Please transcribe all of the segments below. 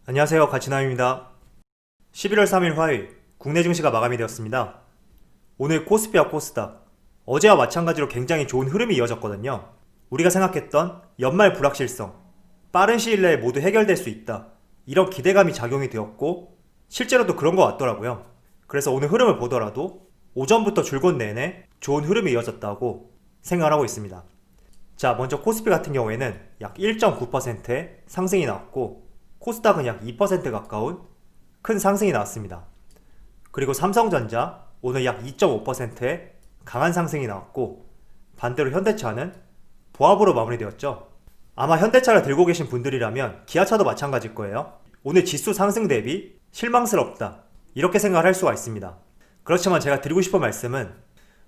안녕하세요. 가치남입니다. 11월 3일 화요일 국내 증시가 마감이 되었습니다. 오늘 코스피와 코스닥 어제와 마찬가지로 굉장히 좋은 흐름이 이어졌거든요. 우리가 생각했던 연말 불확실성, 빠른 시일 내에 모두 해결될 수 있다, 이런 기대감이 작용이 되었고 실제로도 그런 것 같더라고요. 그래서 오늘 흐름을 보더라도 오전부터 줄곧 내내 좋은 흐름이 이어졌다고 생각을 하고 있습니다. 자, 먼저 코스피 같은 경우에는 약 1.9%의 상승이 나왔고 코스닥은 약 2% 가까운 큰 상승이 나왔습니다. 그리고 삼성전자 오늘 약 2.5%의 강한 상승이 나왔고 반대로 현대차는 보합으로 마무리되었죠. 아마 현대차를 들고 계신 분들이라면 기아차도 마찬가지일 거예요. 오늘 지수 상승 대비 실망스럽다, 이렇게 생각을 할 수가 있습니다. 그렇지만 제가 드리고 싶은 말씀은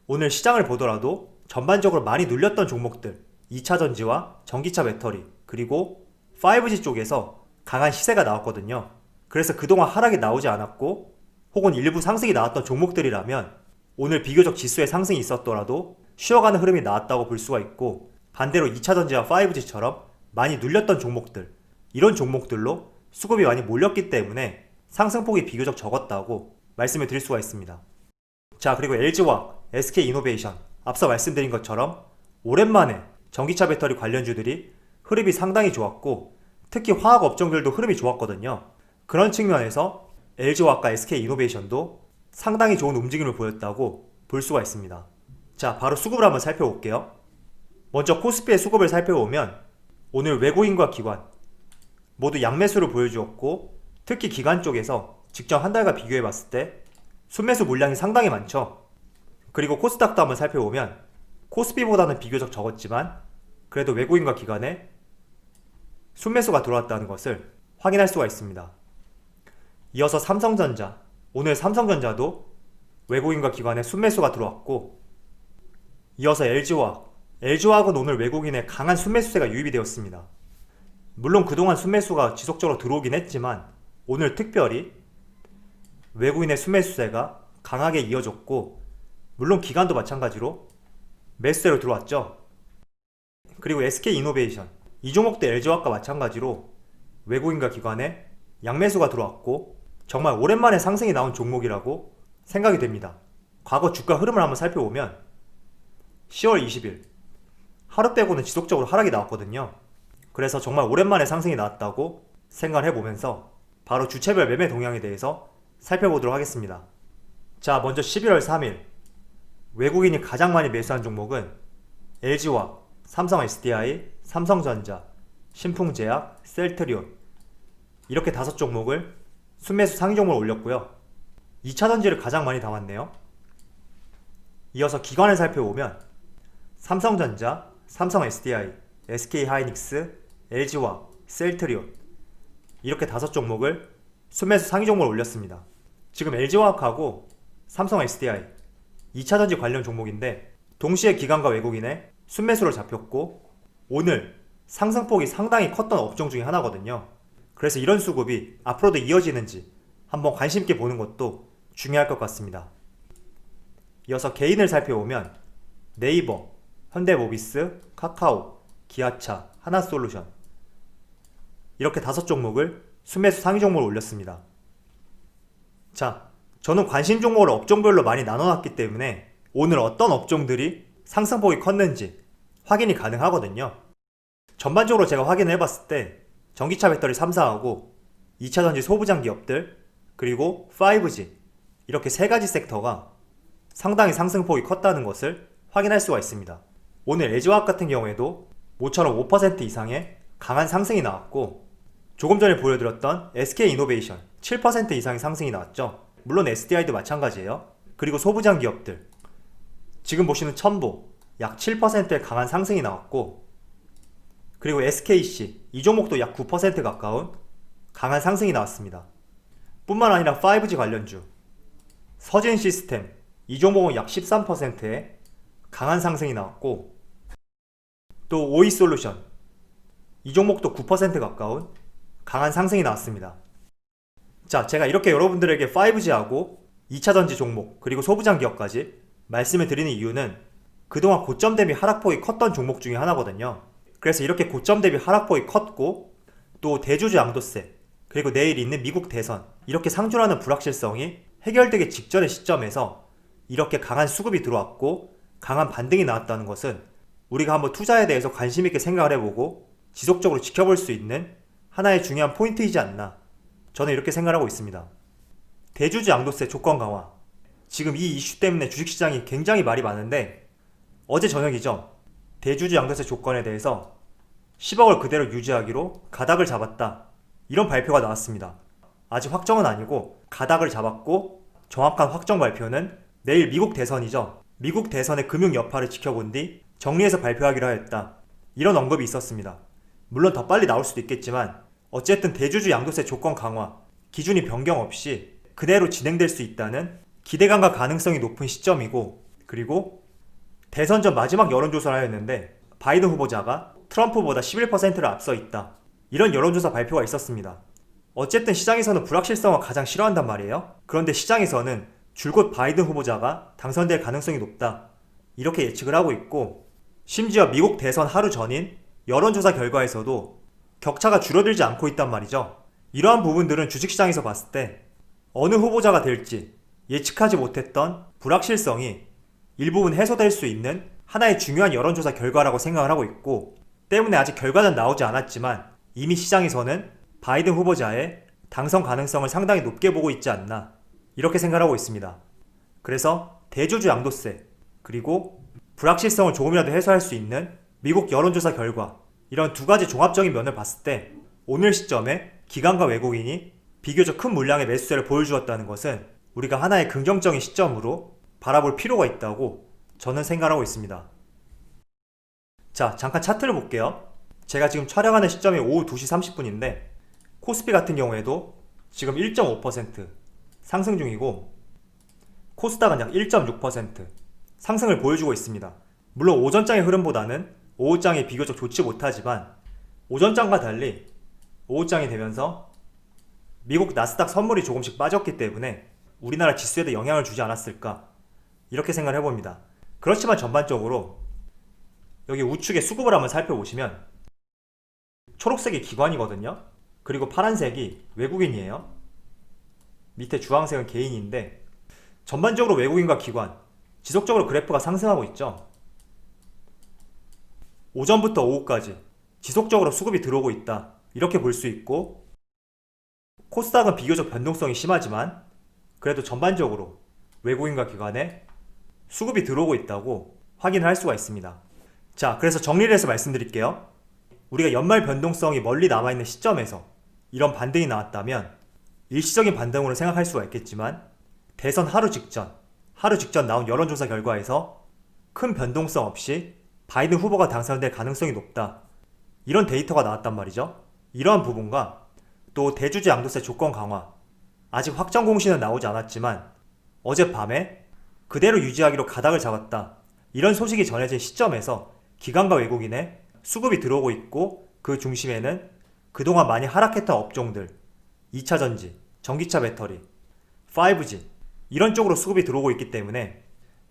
오늘 시장을 보더라도 전반적으로 많이 눌렸던 종목들, 2차전지와 전기차 배터리 그리고 5G 쪽에서 강한 시세가 나왔거든요. 그래서 그동안 하락이 나오지 않았고 혹은 일부 상승이 나왔던 종목들이라면 오늘 비교적 지수에 상승이 있었더라도 쉬어가는 흐름이 나왔다고 볼 수가 있고, 반대로 2차전지와 5G처럼 많이 눌렸던 종목들, 이런 종목들로 수급이 많이 몰렸기 때문에 상승폭이 비교적 적었다고 말씀을 드릴 수가 있습니다. 자, 그리고 LG화학, SK이노베이션 앞서 말씀드린 것처럼 오랜만에 전기차 배터리 관련주들이 흐름이 상당히 좋았고 특히 화학 업종들도 흐름이 좋았거든요. 그런 측면에서 LG화학과 SK이노베이션도 상당히 좋은 움직임을 보였다고 볼 수가 있습니다. 자, 바로 수급을 한번 살펴볼게요. 먼저 코스피의 수급을 살펴보면 오늘 외국인과 기관 모두 양매수를 보여주었고 특히 기관 쪽에서 직전 한 달과 비교해봤을 때 순매수 물량이 상당히 많죠. 그리고 코스닥도 한번 살펴보면 코스피보다는 비교적 적었지만 그래도 외국인과 기관에 순매수가 들어왔다는 것을 확인할 수가 있습니다. 이어서 삼성전자, 오늘 삼성전자도 외국인과 기관에 순매수가 들어왔고, 이어서 LG화학, LG화학은 오늘 외국인의 강한 순매수세가 유입이 되었습니다. 물론 그동안 순매수가 지속적으로 들어오긴 했지만 오늘 특별히 외국인의 순매수세가 강하게 이어졌고, 물론 기관도 마찬가지로 매수세로 들어왔죠. 그리고 SK이노베이션, 이 종목도 LG화학과 마찬가지로 외국인과 기관에 양매수가 들어왔고 정말 오랜만에 상승이 나온 종목이라고 생각이 됩니다. 과거 주가 흐름을 한번 살펴보면 10월 20일 하루 빼고는 지속적으로 하락이 나왔거든요. 그래서 정말 오랜만에 상승이 나왔다고 생각을 해보면서 바로 주체별 매매 동향에 대해서 살펴보도록 하겠습니다. 자, 먼저 11월 3일 외국인이 가장 많이 매수한 종목은 LG화학, 삼성 SDI, 삼성전자, 신풍제약, 셀트리온, 이렇게 5종목을 순매수 상위 종목을 올렸고요. 2차전지를 가장 많이 담았네요. 이어서 기관을 살펴보면 삼성전자, 삼성 SDI, SK하이닉스, LG화학, 셀트리온, 이렇게 5종목을 순매수 상위 종목을 올렸습니다. 지금 LG화학하고 삼성 SDI 2차전지 관련 종목인데 동시에 기관과 외국인의 순매수로 잡혔고 오늘 상승폭이 상당히 컸던 업종 중에 하나거든요. 그래서 이런 수급이 앞으로도 이어지는지 한번 관심 있게 보는 것도 중요할 것 같습니다. 이어서 개인을 살펴보면 네이버, 현대모비스, 카카오, 기아차, 하나솔루션, 이렇게 5종목을 순매수 상위 종목을 올렸습니다. 자, 저는 관심 종목을 업종별로 많이 나눠놨기 때문에 오늘 어떤 업종들이 상승폭이 컸는지 확인이 가능하거든요. 전반적으로 제가 확인을 해봤을 때 전기차 배터리 3사하고 2차전지 소부장 기업들 그리고 5G, 이렇게 3가지 섹터가 상당히 상승폭이 컸다는 것을 확인할 수가 있습니다. 오늘 LG화학 같은 경우에도 모처럼 5% 이상의 강한 상승이 나왔고 조금 전에 보여드렸던 SK이노베이션 7% 이상의 상승이 나왔죠. 물론 SDI도 마찬가지예요. 그리고 소부장 기업들, 지금 보시는 첨보 약 7%의 강한 상승이 나왔고, 그리고 SKC 이 종목도 약 9% 가까운 강한 상승이 나왔습니다. 뿐만 아니라 5G 관련주 서진시스템 이 종목은 약 13%의 강한 상승이 나왔고, 또 오이솔루션 이 종목도 9% 가까운 강한 상승이 나왔습니다. 자, 제가 이렇게 여러분들에게 5G하고 2차전지 종목 그리고 소부장 기업까지 말씀을 드리는 이유는 그동안 고점 대비 하락폭이 컸던 종목 중에 하나거든요. 그래서 이렇게 고점 대비 하락폭이 컸고 또 대주주 양도세 그리고 내일 있는 미국 대선, 이렇게 상존하는 불확실성이 해결되기 직전의 시점에서 이렇게 강한 수급이 들어왔고 강한 반등이 나왔다는 것은 우리가 한번 투자에 대해서 관심 있게 생각을 해보고 지속적으로 지켜볼 수 있는 하나의 중요한 포인트이지 않나, 저는 이렇게 생각하고 있습니다. 대주주 양도세 조건 강화, 지금 이 이슈 때문에 주식시장이 굉장히 말이 많은데 어제 저녁이죠. 대주주 양도세 조건에 대해서 10억을 그대로 유지하기로 가닥을 잡았다, 이런 발표가 나왔습니다. 아직 확정은 아니고 가닥을 잡았고, 정확한 확정 발표는 내일 미국 대선이죠. 미국 대선의 금융 여파를 지켜본 뒤 정리해서 발표하기로 하였다, 이런 언급이 있었습니다. 물론 더 빨리 나올 수도 있겠지만 어쨌든 대주주 양도세 조건 강화, 기준이 변경 없이 그대로 진행될 수 있다는 기대감과 가능성이 높은 시점이고, 그리고 대선 전 마지막 여론조사를 하였는데 바이든 후보자가 트럼프보다 11%를 앞서 있다, 이런 여론조사 발표가 있었습니다. 어쨌든 시장에서는 불확실성을 가장 싫어한단 말이에요. 그런데 시장에서는 줄곧 바이든 후보자가 당선될 가능성이 높다, 이렇게 예측을 하고 있고, 심지어 미국 대선 하루 전인 여론조사 결과에서도 격차가 줄어들지 않고 있단 말이죠. 이러한 부분들은 주식시장에서 봤을 때 어느 후보자가 될지 예측하지 못했던 불확실성이 일부분 해소될 수 있는 하나의 중요한 여론조사 결과라고 생각을 하고 있고, 때문에 아직 결과는 나오지 않았지만 이미 시장에서는 바이든 후보자의 당선 가능성을 상당히 높게 보고 있지 않나, 이렇게 생각하고 있습니다. 그래서 대주주 양도세, 그리고 불확실성을 조금이라도 해소할 수 있는 미국 여론조사 결과, 이런 두 가지 종합적인 면을 봤을 때 오늘 시점에 기관과 외국인이 비교적 큰 물량의 매수세를 보여주었다는 것은 우리가 하나의 긍정적인 시점으로 바라볼 필요가 있다고 저는 생각하고 있습니다. 자, 잠깐 차트를 볼게요. 제가 지금 촬영하는 시점이 오후 2시 30분인데 코스피 같은 경우에도 지금 1.5% 상승 중이고, 코스닥은 약 1.6% 상승을 보여주고 있습니다. 물론 오전장의 흐름보다는 오후장이 비교적 좋지 못하지만 오전장과 달리 오후장이 되면서 미국 나스닥 선물이 조금씩 빠졌기 때문에 우리나라 지수에도 영향을 주지 않았을까, 이렇게 생각을 해봅니다. 그렇지만 전반적으로 여기 우측에 수급을 한번 살펴보시면 초록색이 기관이거든요. 그리고 파란색이 외국인이에요. 밑에 주황색은 개인인데 전반적으로 외국인과 기관 지속적으로 그래프가 상승하고 있죠. 오전부터 오후까지 지속적으로 수급이 들어오고 있다, 이렇게 볼 수 있고, 코스닥은 비교적 변동성이 심하지만 그래도 전반적으로 외국인과 기관에 수급이 들어오고 있다고 확인을 할 수가 있습니다. 자, 그래서 정리를 해서 말씀드릴게요. 우리가 연말 변동성이 멀리 남아있는 시점에서 이런 반등이 나왔다면 일시적인 반등으로 생각할 수가 있겠지만, 대선 하루 직전 나온 여론조사 결과에서 큰 변동성 없이 바이든 후보가 당선될 가능성이 높다, 이런 데이터가 나왔단 말이죠. 이러한 부분과 또 대주주 양도세 조건 강화, 아직 확정 공시는 나오지 않았지만 어젯밤에 그대로 유지하기로 가닥을 잡았다, 이런 소식이 전해진 시점에서 기관과 외국인의 수급이 들어오고 있고, 그 중심에는 그동안 많이 하락했던 업종들, 2차전지, 전기차 배터리, 5G 이런 쪽으로 수급이 들어오고 있기 때문에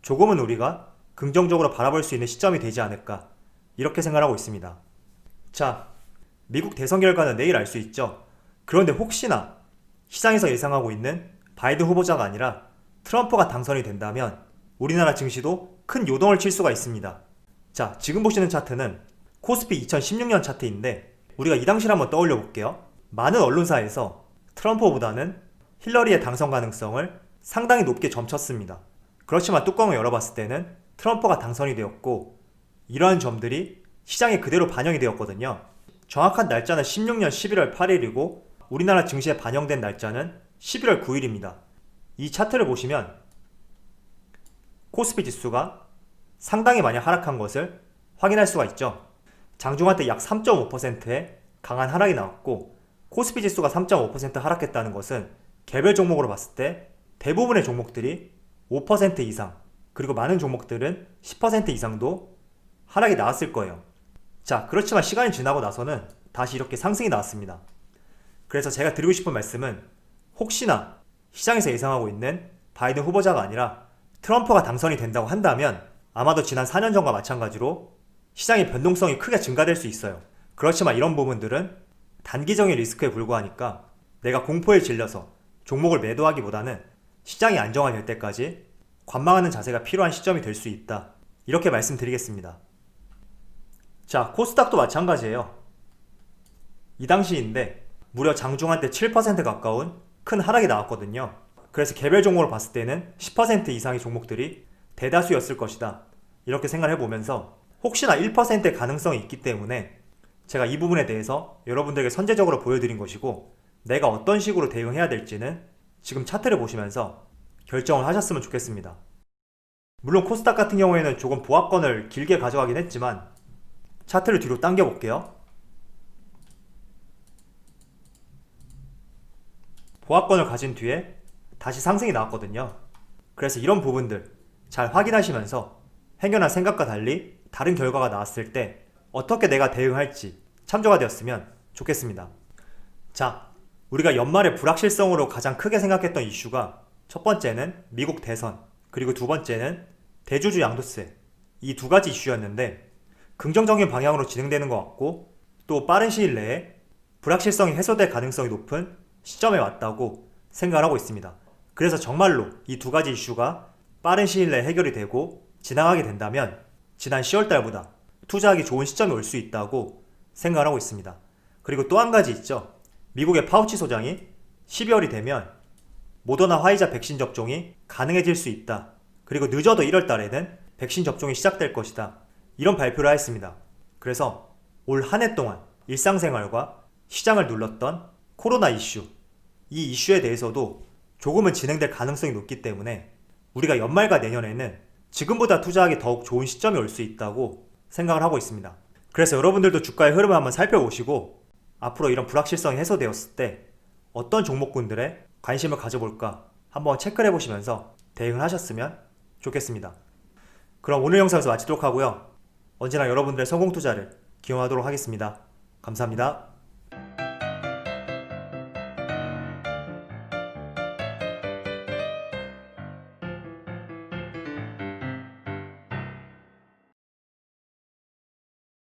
조금은 우리가 긍정적으로 바라볼 수 있는 시점이 되지 않을까, 이렇게 생각하고 있습니다. 자, 미국 대선 결과는 내일 알 수 있죠. 그런데 혹시나 시장에서 예상하고 있는 바이든 후보자가 아니라 트럼프가 당선이 된다면 우리나라 증시도 큰 요동을 칠 수가 있습니다. 자, 지금 보시는 차트는 코스피 2016년 차트인데 우리가 이 당시를 한번 떠올려 볼게요. 많은 언론사에서 트럼프보다는 힐러리의 당선 가능성을 상당히 높게 점쳤습니다. 그렇지만 뚜껑을 열어봤을 때는 트럼프가 당선이 되었고, 이러한 점들이 시장에 그대로 반영이 되었거든요. 정확한 날짜는 16년 11월 8일이고 우리나라 증시에 반영된 날짜는 11월 9일입니다. 이 차트를 보시면 코스피 지수가 상당히 많이 하락한 것을 확인할 수가 있죠. 장중한 때 약 3.5%의 강한 하락이 나왔고, 코스피 지수가 3.5% 하락했다는 것은 개별 종목으로 봤을 때 대부분의 종목들이 5% 이상, 그리고 많은 종목들은 10% 이상도 하락이 나왔을 거예요. 자, 그렇지만 시간이 지나고 나서는 다시 이렇게 상승이 나왔습니다. 그래서 제가 드리고 싶은 말씀은, 혹시나 시장에서 예상하고 있는 바이든 후보자가 아니라 트럼프가 당선이 된다고 한다면 아마도 지난 4년 전과 마찬가지로 시장의 변동성이 크게 증가될 수 있어요. 그렇지만 이런 부분들은 단기적인 리스크에 불과하니까 내가 공포에 질려서 종목을 매도하기보다는 시장이 안정화될 때까지 관망하는 자세가 필요한 시점이 될 수 있다. 이렇게 말씀드리겠습니다. 자, 코스닥도 마찬가지예요. 이 당시인데 무려 장중 한때 7% 가까운 큰 하락이 나왔거든요. 그래서 개별 종목으로 봤을 때는 10% 이상의 종목들이 대다수였을 것이다. 이렇게 생각을 해보면서 혹시나 1%의 가능성이 있기 때문에 제가 이 부분에 대해서 여러분들에게 선제적으로 보여드린 것이고, 내가 어떤 식으로 대응해야 될지는 지금 차트를 보시면서 결정을 하셨으면 좋겠습니다. 물론 코스닥 같은 경우에는 조금 보합권을 길게 가져가긴 했지만 차트를 뒤로 당겨 볼게요. 보합권을 가진 뒤에 다시 상승이 나왔거든요. 그래서 이런 부분들 잘 확인하시면서 행여나 생각과 달리 다른 결과가 나왔을 때 어떻게 내가 대응할지 참조가 되었으면 좋겠습니다. 자, 우리가 연말에 불확실성으로 가장 크게 생각했던 이슈가 첫 번째는 미국 대선, 그리고 두 번째는 대주주 양도세, 이 두 가지 이슈였는데 긍정적인 방향으로 진행되는 것 같고, 또 빠른 시일 내에 불확실성이 해소될 가능성이 높은 시점에 왔다고 생각을 하고 있습니다. 그래서 정말로 이 두 가지 이슈가 빠른 시일 내에 해결이 되고 지나가게 된다면 지난 10월 달보다 투자하기 좋은 시점이 올 수 있다고 생각을 하고 있습니다. 그리고 또 한 가지 있죠. 미국의 파우치 소장이 12월이 되면 모더나 화이자 백신 접종이 가능해질 수 있다. 그리고 늦어도 1월 달에는 백신 접종이 시작될 것이다. 이런 발표를 했습니다. 그래서 올 한 해 동안 일상생활과 시장을 눌렀던 코로나 이슈, 이 이슈에 대해서도 조금은 진행될 가능성이 높기 때문에 우리가 연말과 내년에는 지금보다 투자하기 더욱 좋은 시점이 올 수 있다고 생각을 하고 있습니다. 그래서 여러분들도 주가의 흐름을 한번 살펴보시고 앞으로 이런 불확실성이 해소되었을 때 어떤 종목군들에 관심을 가져볼까 한번 체크를 해보시면서 대응을 하셨으면 좋겠습니다. 그럼 오늘 영상에서 마치도록 하고요. 언제나 여러분들의 성공 투자를 기원하도록 하겠습니다. 감사합니다.